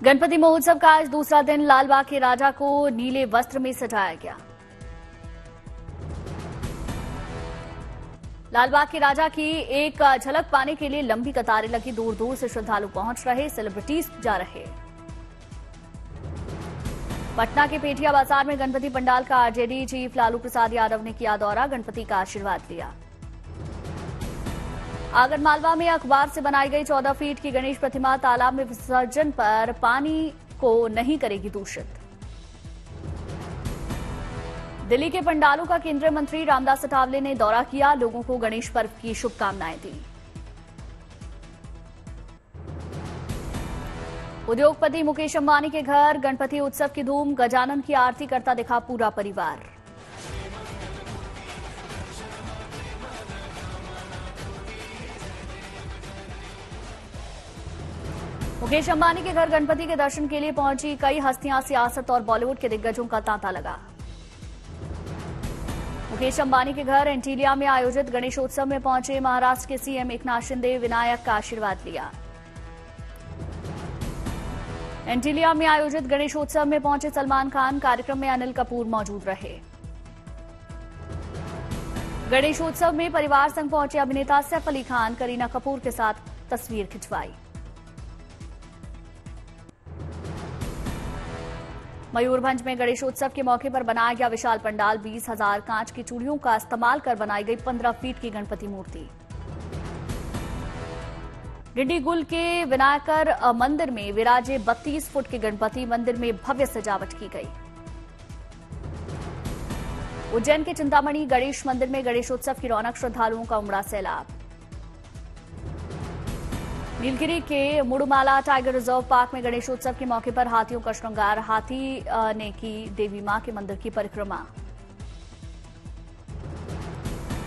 गणपति महोत्सव का आज दूसरा दिन लालबाग के राजा को नीले वस्त्र में सजाया गया। लालबाग के राजा की एक झलक पाने के लिए लंबी कतारें लगी, दूर दूर से श्रद्धालु पहुंच रहे, सेलिब्रिटीज जा रहे। पटना के पेठिया बाजार में गणपति पंडाल का आरजेडी चीफ लालू प्रसाद यादव ने किया दौरा, गणपति का आशीर्वाद लिया। आगरमालवा में अखबार से बनाई गई 14 फीट की गणेश प्रतिमा तालाब में विसर्जन पर पानी को नहीं करेगी दूषित। दिल्ली के पंडालों का केंद्रीय मंत्री रामदास अठावले ने दौरा किया, लोगों को गणेश पर्व की शुभकामनाएं दी। उद्योगपति मुकेश अंबानी के घर गणपति उत्सव की धूम, गजानन की आरती करता दिखा पूरा परिवार। मुकेश अंबानी के घर गणपति के दर्शन के लिए पहुंची कई हस्तियां, सियासत और बॉलीवुड के दिग्गजों का तांता लगा। मुकेश अंबानी के घर एंटीलिया में आयोजित गणेशोत्सव में पहुंचे महाराष्ट्र के सीएम एकनाथ शिंदे, विनायक का आशीर्वाद लिया। एंटीलिया में आयोजित गणेशोत्सव में पहुंचे सलमान खान, कार्यक्रम में अनिल कपूर मौजूद रहे। गणेशोत्सव में परिवार संग पहुंचे अभिनेता सैफ अली खान, करीना कपूर के साथ तस्वीर खिंचवाई। मयूरभंज में गणेशोत्सव के मौके पर बनाया गया विशाल पंडाल, 20,000 कांच की चूड़ियों का इस्तेमाल कर बनाई गई 15 फीट की गणपति मूर्ति। डिंडीगुल के विनायकर मंदिर में विराजे 32 फुट के गणपति, मंदिर में भव्य सजावट की गई। उज्जैन के चिंतामणि गणेश मंदिर में गणेशोत्सव की रौनक, श्रद्धालुओं का उमड़ा सैलाब। नीलगिरी के मुड़ुमाला टाइगर रिजर्व पार्क में गणेशोत्सव के मौके पर हाथियों का श्रृंगार, हाथी ने की देवी मां के मंदिर की परिक्रमा।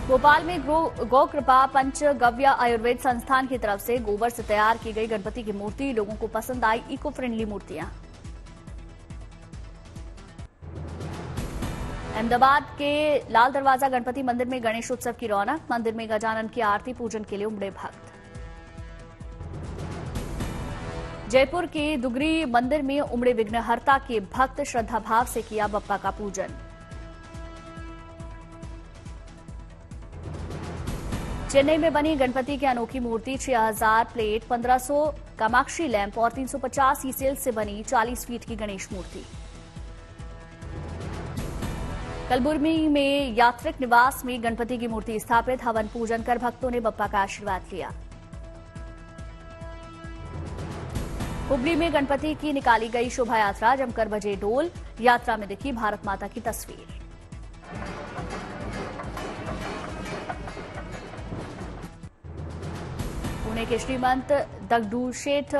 भोपाल में गौ कृपा पंचगव्य आयुर्वेद संस्थान की तरफ से गोबर से तैयार की गई गणपति की मूर्ति, लोगों को पसंद आई इको फ्रेंडली मूर्तियां। अहमदाबाद के लाल दरवाजा गणपति मंदिर में गणेशोत्सव की रौनक, मंदिर में गजानन की आरती पूजन के लिए उमड़े भक्त। जयपुर के दुगरी मंदिर में उमड़े विघ्नहर्ता के भक्त, श्रद्धा भाव से किया बप्पा का पूजन। चेन्नई में बनी गणपति की अनोखी मूर्ति, 6000 प्लेट, 1500 कामाक्षी लैंप और 350 ईसेल से बनी 40 फीट की गणेश मूर्ति। कलबुर्गी में यात्रिक निवास में गणपति की मूर्ति स्थापित, हवन पूजन कर भक्तों ने बप्पा का आशीर्वाद लिया। हुबली में गणपति की निकाली गई शोभा यात्रा, जमकर बजे ढोल, यात्रा में दिखी भारत माता की तस्वीर। पुणे के श्रीमंत दगडूशेठ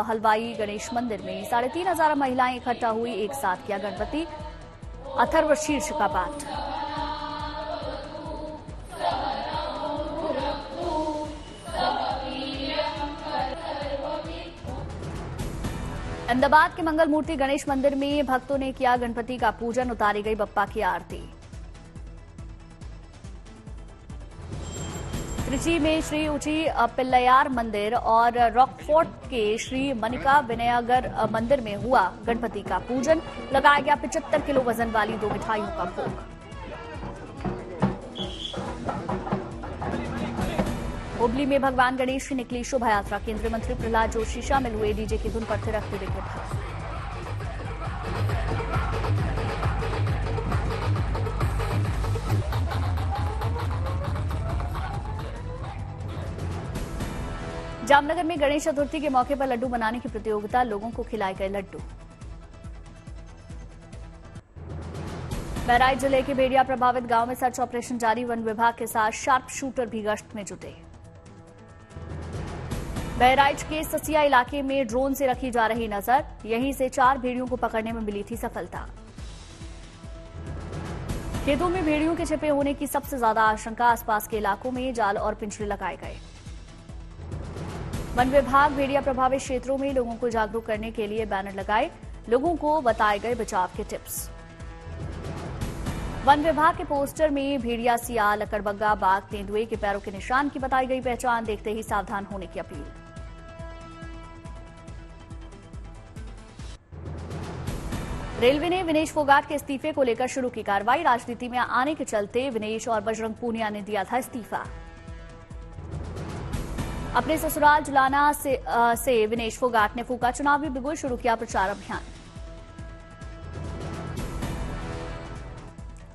हलवाई गणेश मंदिर में 3500 महिलाएं इकट्ठा हुई, एक साथ किया गणपति अथर्वशीर्ष का पाठ। अहमदाबाद के मंगल मूर्ति गणेश मंदिर में भक्तों ने किया गणपति का पूजन, उतारी गई बप्पा की आरती। त्रिची में श्री ऊंची पिल्लैयार मंदिर और रॉकफोर्ट के श्री मनिका विनायगर मंदिर में हुआ गणपति का पूजन, लगाया गया 75 किलो वजन वाली 2 मिठाइयों का भोग। हुबली में भगवान गणेश की निकली शोभा यात्रा, केंद्रीय मंत्री प्रहलाद जोशी शामिल हुए, डीजे की धुन पर थिरकते दिखे भक्त। जामनगर में गणेश चतुर्थी के मौके पर लड्डू बनाने की प्रतियोगिता, लोगों को खिलाए गए लड्डू। बहराइच जिले के भेड़िया प्रभावित गांव में सर्च ऑपरेशन जारी, वन विभाग के साथ शार्प शूटर भी गश्त में जुटे। बहराइच के ससिया इलाके में ड्रोन से रखी जा रही नजर, यहीं से 4 भेड़ियों को पकड़ने में मिली थी सफलता। खेतों में भेड़ियों के छिपे होने की सबसे ज्यादा आशंका, आसपास के इलाकों में जाल और पिंजरे लगाए गए। वन विभाग भेड़िया प्रभावित क्षेत्रों में लोगों को जागरूक करने के लिए बैनर लगाए, लोगों को बताए गए बचाव के टिप्स। वन विभाग के पोस्टर में भेड़िया, सियाल, लकड़बग्गा, बाघ, तेंदुए के पैरों के निशान की बताई गई पहचान, देखते ही सावधान होने की अपील। रेलवे ने विनेश फोगाट के इस्तीफे को लेकर शुरू की कार्रवाई। राजनीति में आने के चलते विनेश और बजरंग पूनिया ने दिया था इस्तीफा। अपने ससुराल जुलाना से विनेश फोगाट ने फूका चुनावी बिगुल, शुरू किया प्रचार अभियान।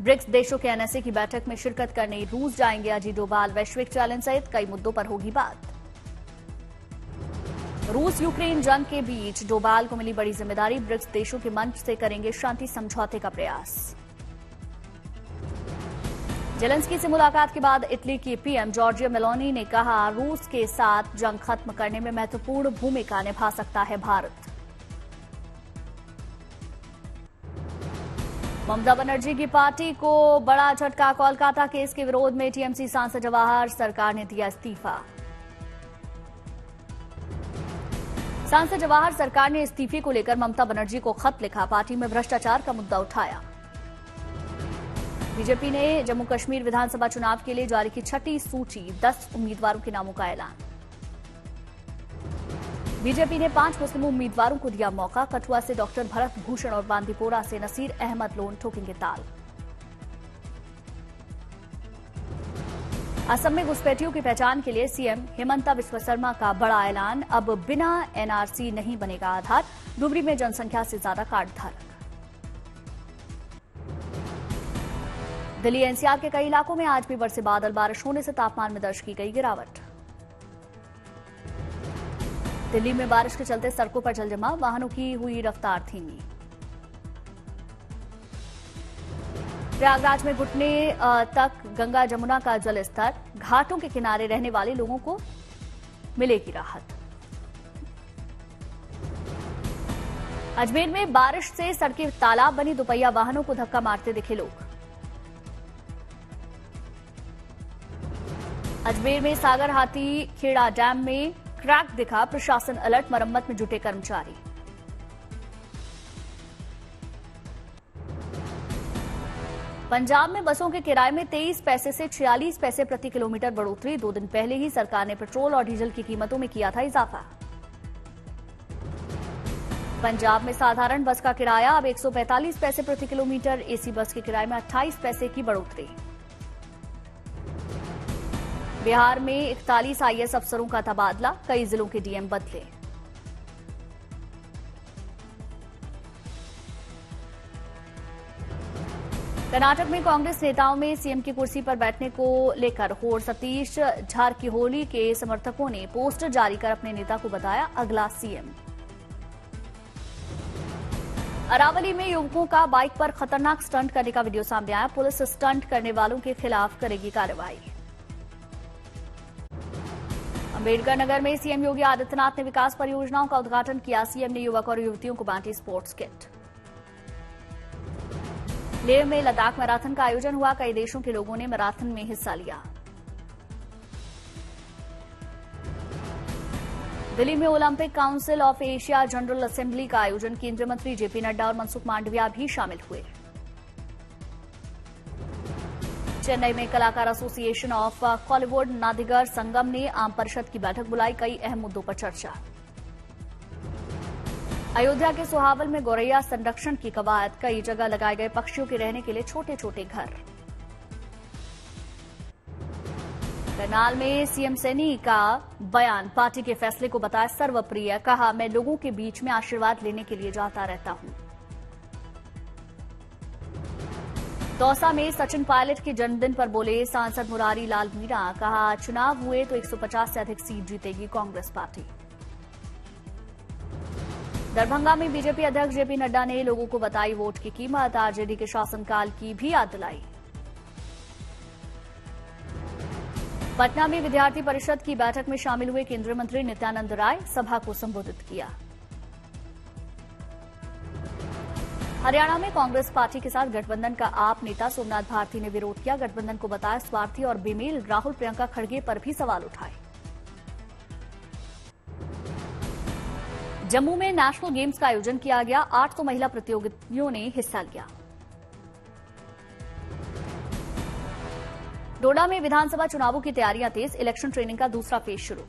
ब्रिक्स देशों के एनएसए की बैठक में शिरकत करने रूस जाएंगे अजीत डोभाल। वैश्विक चैलेंज सहित कई मुद्दों पर होगी बात। रूस यूक्रेन जंग के बीच डोभाल को मिली बड़ी जिम्मेदारी। ब्रिक्स देशों के मंच से करेंगे शांति समझौते का प्रयास। जेलेंस्की से मुलाकात के बाद इटली की पीएम जॉर्जिया मेलोनी ने कहा, रूस के साथ जंग खत्म करने में महत्वपूर्ण भूमिका निभा सकता है भारत। ममता बनर्जी की पार्टी को बड़ा झटका। कोलकाता केस के विरोध में टीएमसी सांसद जवाहर सरकार ने दिया इस्तीफा। सांसद जवाहर सरकार ने इस्तीफे को लेकर ममता बनर्जी को खत लिखा। पार्टी में भ्रष्टाचार का मुद्दा उठाया। बीजेपी ने जम्मू कश्मीर विधानसभा चुनाव के लिए जारी की छठी सूची, 10 उम्मीदवारों के नामों का ऐलान। बीजेपी ने 5 मुस्लिम उम्मीदवारों को दिया मौका। कठुआ से डॉक्टर भरत भूषण और बांदीपोरा से नसीर अहमद लोन ठोकेंगे ताल। असम में घुसपैठियों की पहचान के लिए सीएम हेमंता बिस्वा शर्मा का बड़ा ऐलान। अब बिना एनआरसी नहीं बनेगा आधार। डुमरी में जनसंख्या से ज्यादा कार्ड धारक। दिल्ली एनसीआर के कई इलाकों में आज भी बरसे बादल। बारिश होने से तापमान में दर्ज की गई गिरावट। दिल्ली में बारिश के चलते सड़कों पर जलजमा, वाहनों की हुई रफ्तार धीमी। प्रयागराज में घुटने तक गंगा जमुना का जलस्तर। घाटों के किनारे रहने वाले लोगों को मिलेगी राहत। अजमेर में बारिश से सड़कें तालाब बनी, दोपहिया वाहनों को धक्का मारते दिखे लोग। अजमेर में सागर हाथी खेड़ा डैम में क्रैक दिखा, प्रशासन अलर्ट, मरम्मत में जुटे कर्मचारी। पंजाब में बसों के किराए में 23 पैसे से 46 पैसे प्रति किलोमीटर बढ़ोतरी। 2 दिन पहले ही सरकार ने पेट्रोल और डीजल की कीमतों में किया था इजाफा। पंजाब में साधारण बस का किराया अब 145 पैसे प्रति किलोमीटर। एसी बस के किराए में 28 पैसे की बढ़ोतरी। बिहार में 41 आईएएस अफसरों का तबादला, कई जिलों के डीएम बदले। कर्नाटक में कांग्रेस नेताओं में सीएम की कुर्सी पर बैठने को लेकर होड़। सतीश जारकिहोली के समर्थकों ने पोस्टर जारी कर अपने नेता को बताया अगला सीएम। अरावली में युवकों का बाइक पर खतरनाक स्टंट करने का वीडियो सामने आया। पुलिस स्टंट करने वालों के खिलाफ करेगी कार्रवाई। अंबेडकर नगर में सीएम योगी आदित्यनाथ ने विकास परियोजनाओं का उद्घाटन किया। सीएम ने युवक और युवतियों को बांटी स्पोर्ट्स किट। लेह में लद्दाख मैराथन का आयोजन हुआ। कई देशों के लोगों ने मैराथन में हिस्सा लिया। दिल्ली में Olympic council of Asia general assembly का आयोजन। केंद्रीय मंत्री जेपी नड्डा और मनसुख मांडविया भी शामिल हुए। चेन्नई में कलाकार एसोसिएशन ऑफ कॉलीवुड नादिगर संगम ने आम परिषद की बैठक बुलाई। कई अहम मुद्दों पर चर्चा। अयोध्या के सोहावल में गौरैया संरक्षण की कवायद। कई जगह लगाए गए पक्षियों के रहने के लिए छोटे छोटे घर। करनाल में सीएम सैनी का बयान। पार्टी के फैसले को बताया सर्वप्रिय। कहा, मैं लोगों के बीच में आशीर्वाद लेने के लिए जाता रहता हूं। दौसा में सचिन पायलट के जन्मदिन पर बोले सांसद मुरारी लाल मीणा। कहा, चुनाव हुए तो 150 से अधिक सीट जीतेगी कांग्रेस पार्टी। दरभंगा में बीजेपी अध्यक्ष जेपी नड्डा ने लोगों को बताई वोट की कीमत। आरजेडी के शासनकाल की भी याद दिलाई। पटना में विद्यार्थी परिषद की बैठक में शामिल हुए केंद्रीय मंत्री नित्यानंद राय। सभा को संबोधित किया। हरियाणा में कांग्रेस पार्टी के साथ गठबंधन का आप नेता सोमनाथ भारती ने विरोध किया। गठबंधन को बताया स्वार्थी और बेमेल। राहुल प्रियंका खड़गे पर भी सवाल उठाए। जम्मू में नेशनल गेम्स का आयोजन किया गया। 800 महिला प्रतियोगियों ने हिस्सा लिया। डोडा में विधानसभा चुनावों की तैयारियां तेज। इलेक्शन ट्रेनिंग का दूसरा फेज शुरू।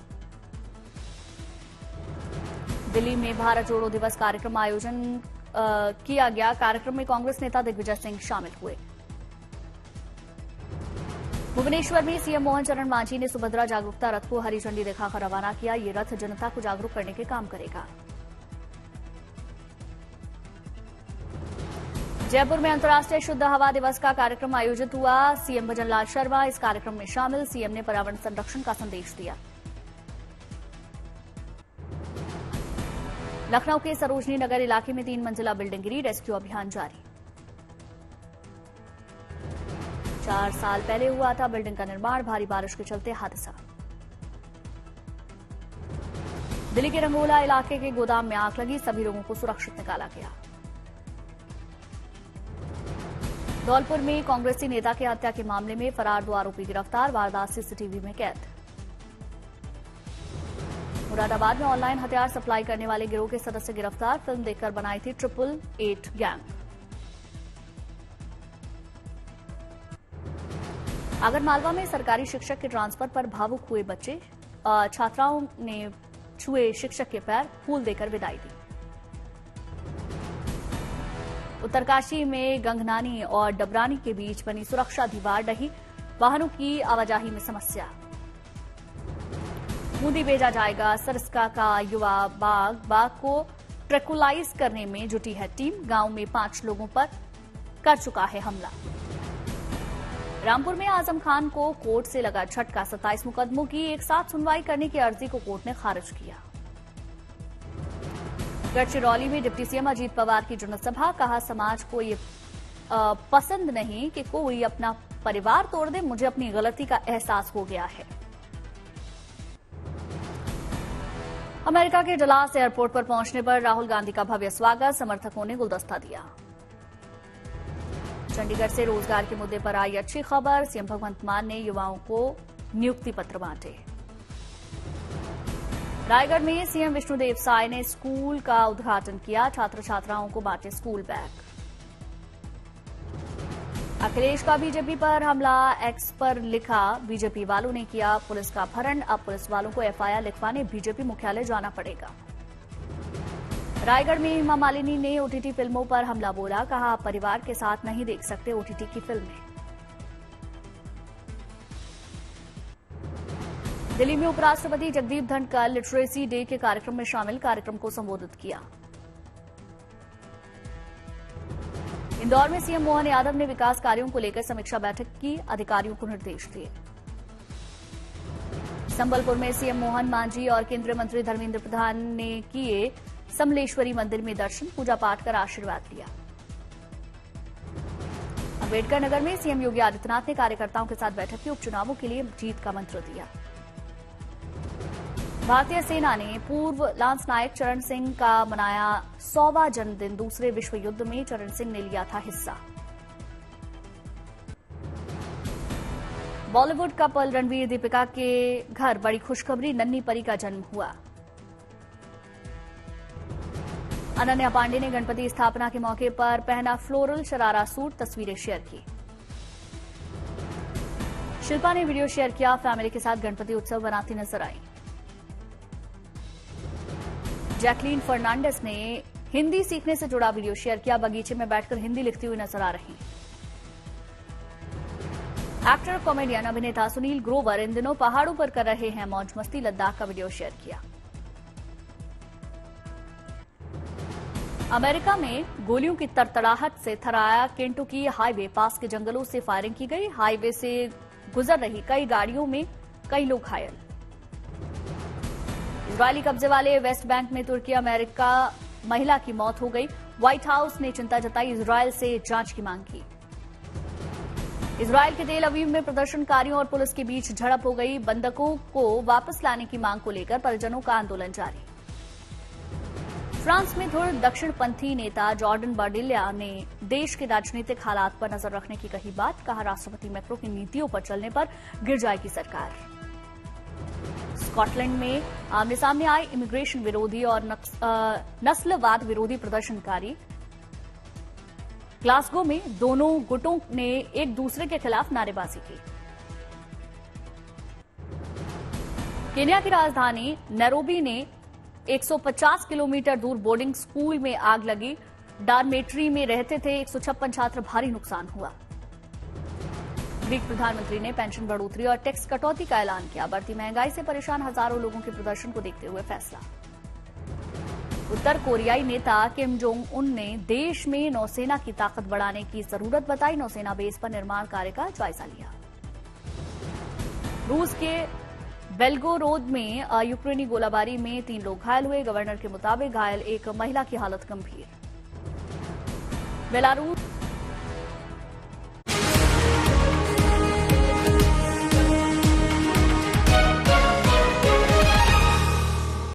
दिल्ली में भारत जोड़ो दिवस कार्यक्रम आयोजन किया गया। कार्यक्रम में कांग्रेस नेता दिग्विजय सिंह शामिल हुए। भुवनेश्वर में सीएम मोहन चरण मांझी ने सुभद्रा जागरूकता रथ को हरी झंडी दिखाकर रवाना किया। ये रथ जनता को जागरूक करने के काम करेगा। जयपुर में अंतर्राष्ट्रीय शुद्ध हवा दिवस का कार्यक्रम आयोजित हुआ। सीएम भजनलाल शर्मा इस कार्यक्रम में शामिल। सीएम ने पर्यावरण संरक्षण का संदेश दिया। लखनऊ के सरोजनी नगर इलाके में 3 मंजिला बिल्डिंग गिरी। रेस्क्यू अभियान जारी। 4 साल पहले हुआ था बिल्डिंग का निर्माण। भारी बारिश के चलते हादसा। दिल्ली के रंगोला इलाके के गोदाम में आग लगी। सभी लोगों को सुरक्षित निकाला गया। धौलपुर में कांग्रेसी नेता की हत्या के मामले में फरार 2 आरोपी गिरफ्तार। वारदात सीसीटीवी में कैद। मुरादाबाद में ऑनलाइन हथियार सप्लाई करने वाले गिरोह के सदस्य गिरफ्तार। फिल्म देखकर बनाई थी 888 गैंग। आगरमालवा में सरकारी शिक्षक के ट्रांसफर पर भावुक हुए बच्चे। छात्राओं ने छुए शिक्षक के पैर, फूल देकर विदाई दी। उत्तरकाशी में गंगनानी और डबरानी के बीच बनी सुरक्षा दीवार ढही। वाहनों की आवाजाही में समस्या। बूंदी भेजा जाएगा। सरिस्का का युवा बाघ को ट्रैकुलाइज करने में जुटी है टीम। गांव में 5 लोगों पर कर चुका है हमला। रामपुर में आजम खान को कोर्ट से लगा झटका। 27 मुकदमों की एक साथ सुनवाई करने की अर्जी को कोर्ट ने खारिज किया। गढ़चिरौली में डिप्टी सीएम अजीत पवार की जनसभा। कहा, समाज को ये पसंद नहीं कि कोई अपना परिवार तोड़ दे। मुझे अपनी गलती का एहसास हो गया है। अमेरिका के डलास एयरपोर्ट पर पहुंचने पर राहुल गांधी का भव्य स्वागत। समर्थकों ने गुलदस्ता दिया। चंडीगढ़ से रोजगार के मुद्दे पर आई अच्छी खबर। सीएम भगवंत मान ने युवाओं को नियुक्ति पत्र बांटे। रायगढ़ में सीएम विष्णुदेव साय ने स्कूल का उद्घाटन किया। छात्र छात्राओं को बांटे स्कूल बैग। अखिलेश का बीजेपी पर हमला। एक्स पर लिखा, बीजेपी वालों ने किया पुलिस का अपहरण। अब पुलिस वालों को एफआईआर लिखवाने बीजेपी मुख्यालय जाना पड़ेगा। रायगढ़ में हेमा मालिनी ने ओटीटी फिल्मों पर हमला बोला। कहा, आप परिवार के साथ नहीं देख सकते ओटीटी की फिल्में। दिल्ली में उपराष्ट्रपति जगदीप धनखड़ लिटरेसी डे के कार्यक्रम में शामिल। कार्यक्रम को संबोधित किया। इंदौर में सीएम मोहन यादव ने विकास कार्यों को लेकर समीक्षा बैठक की। अधिकारियों को निर्देश दिए। संबलपुर में सीएम मोहन मांझी और केंद्रीय मंत्री धर्मेंद्र प्रधान ने किए समलेश्वरी मंदिर में दर्शन। पूजा पाठ कर आशीर्वाद लिया। अम्बेडकर नगर में सीएम योगी आदित्यनाथ ने कार्यकर्ताओं के साथ बैठक की। उपचुनावों के लिए जीत का मंत्र दिया। भारतीय सेना ने पूर्व लांस नायक चरण सिंह का मनाया 100वां जन्मदिन। दूसरे विश्व युद्ध में चरण सिंह ने लिया था हिस्सा। बॉलीवुड कपल रणवीर दीपिका के घर बड़ी खुशखबरी। नन्ही परी का जन्म हुआ। अनन्या पांडे ने गणपति स्थापना के मौके पर पहना फ्लोरल शरारा सूट। तस्वीरें शेयर की। शिल्पा ने वीडियो शेयर किया। फैमिली के साथ गणपति उत्सव मनाती नजर आई। जैकलीन फर्नांडिस ने हिंदी सीखने से जुड़ा वीडियो शेयर किया। बगीचे में बैठकर हिंदी लिखती हुई नजर आ रही। एक्टर कॉमेडियन अभिनेता सुनील ग्रोवर इन दिनों पहाड़ों पर कर रहे हैं मौज मस्ती। लद्दाख का वीडियो शेयर किया। अमेरिका में गोलियों की तड़तड़ाहट से थराया केंटुकी हाईवे। पास के जंगलों से फायरिंग की गई। हाईवे से गुजर रही कई गाड़ियों में कई लोग घायल। इजरायली कब्जे वाले वेस्ट बैंक में तुर्की अमेरिका महिला की मौत हो गई। व्हाइट हाउस ने चिंता जताई। इजरायल से जांच की मांग की। इजरायल के तेल अवीव में प्रदर्शनकारियों और पुलिस के बीच झड़प हो गई। बंधकों को वापस लाने की मांग को लेकर परिजनों का आंदोलन जारी। फ्रांस में धुर दक्षिणपंथी नेता जॉर्डन बार्डिल्या ने देश के राजनीतिक हालात पर नजर रखने की कही बात। कहा, राष्ट्रपति मैक्रो की नीतियों पर चलने पर गिर जाएगी सरकार। स्कॉटलैंड में आमने सामने आए इमिग्रेशन विरोधी और नस्लवाद विरोधी प्रदर्शनकारी। ग्लासगो में दोनों गुटों ने एक दूसरे के खिलाफ नारेबाजी की। केन्या की राजधानी नैरोबी ने 150 किलोमीटर दूर बोर्डिंग स्कूल में आग लगी। डॉर्मेट्री में रहते थे 156 छात्र, भारी नुकसान हुआ। ग्रीक प्रधानमंत्री ने पेंशन बढ़ोतरी और टैक्स कटौती का ऐलान किया। बढ़ती महंगाई से परेशान हजारों लोगों के प्रदर्शन को देखते हुए फैसला। उत्तर कोरियाई नेता किम जोंग उन ने देश में नौसेना की ताकत बढ़ाने की जरूरत बताई। नौसेना बेस पर निर्माण कार्य का जायजा लिया। रूस के बेल्गोरोद में यूक्रेनी गोलाबारी में 3 लोग घायल हुए। गवर्नर के मुताबिक घायल एक महिला की हालत गंभीर। बेलारूस